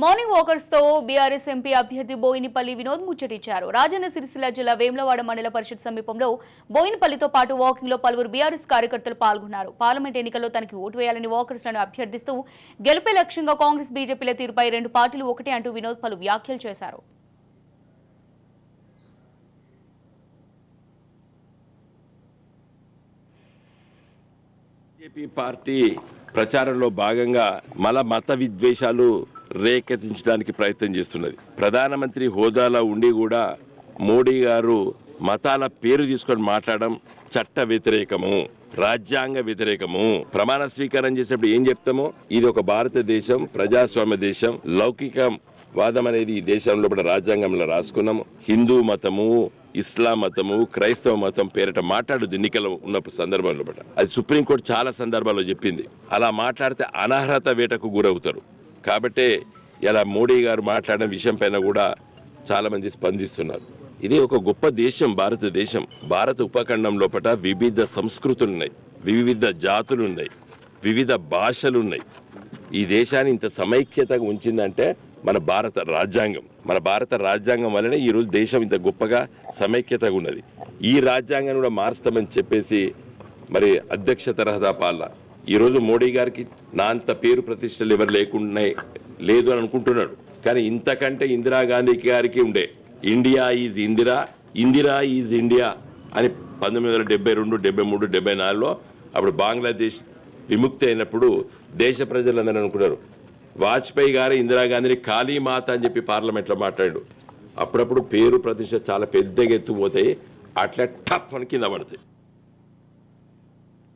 Morning walkers తో BRS MP అభ్యర్థి బోయినపల్లి వినోద్ ముచ్చటించారు. రాజన్న సిరిసిల్ల జిల్లా వేములవాడ మండల పరిషత్ సమీపంలో బోయినపల్లితో పాటు వాకింగ్ లో పలువురు బీఆర్ఎస్ కార్యకర్తలు పాల్గొన్నారు. పార్లమెంట్ ఎన్నికల్లో తనకి ఓటు వేయాలని వాకర్స్ లను అభ్యర్థిస్తూ గెలుపే లక్ష్యంగా కాంగ్రెస్ బీజేపీల తీరుపై రెండు పార్టీలు ఒకటే అంటూ వినోద్ పలు వ్యాఖ్యలు చేశారు. బీజేపీ పార్టీ ప్రచారంలో భాగంగా మత విద్వేషాలు రేకెత్తించడానికి ప్రయత్నం చేస్తున్నది. ప్రధానమంత్రి హోదాలో ఉండి కూడా మోడీ గారు మతాల పేరు తీసుకొని మాట్లాడడం చట్ట వ్యతిరేకము, రాజ్యాంగ వ్యతిరేకము. ప్రమాణ స్వీకారం చేసేటప్పుడు ఏం చెప్తామో, ఇది ఒక భారతదేశం, ప్రజాస్వామ్య దేశం, లౌకిక వాదం అనేది ఈ దేశంలో కూడా రాజ్యాంగంలో రాసుకున్నాము. హిందూ మతము, ఇస్లాం మతము, క్రైస్తవ మతం పేరిట మాట్లాడదు ఎన్నికలు ఉన్న సందర్భంలో బట్ అది సుప్రీంకోర్టు చాలా సందర్భాల్లో చెప్పింది. అలా మాట్లాడితే అనర్హత వేటకు గురవుతారు. కాబట్టి ఇలా మోడీ గారు మాట్లాడిన విషయం పైన కూడా చాలా మంది స్పందిస్తున్నారు. ఇది ఒక గొప్ప దేశం భారతదేశం. భారత ఉపఖండం లోపల వివిధ సంస్కృతులు ఉన్నాయి, వివిధ జాతులు ఉన్నాయి, వివిధ భాషలు ఉన్నాయి. ఈ దేశాన్ని ఇంత సమైక్యతగా ఉంచిందంటే మన భారత రాజ్యాంగం వల్లనే ఈరోజు దేశం ఇంత గొప్పగా సమైక్యతగా ఉన్నది. ఈ రాజ్యాంగాన్ని కూడా మారుస్తామని చెప్పేసి మరి అధ్యక్ష తరహా పాలన ఈరోజు మోడీ గారికి నా అంత పేరు ప్రతిష్టలు ఎవరు లేదు అని అనుకుంటున్నాడు. కానీ ఇంతకంటే ఇందిరాగాంధీ గారికి ఉండే India is Indira, Indira is India అని 1972, 73, 74లో అప్పుడు బంగ్లాదేశ్ విముక్తి అయినప్పుడు దేశ ప్రజలందరూ అనుకున్నారు వాజ్పేయి గారు ఇందిరాగాంధీని కాళీమాత అని చెప్పి పార్లమెంట్లో మాట్లాడాడు. అప్పుడప్పుడు పేరు ప్రతిష్ట చాలా పెద్దగా ఎత్తుపోతాయి, అట్లా టప్ అని కింద పడతాయి.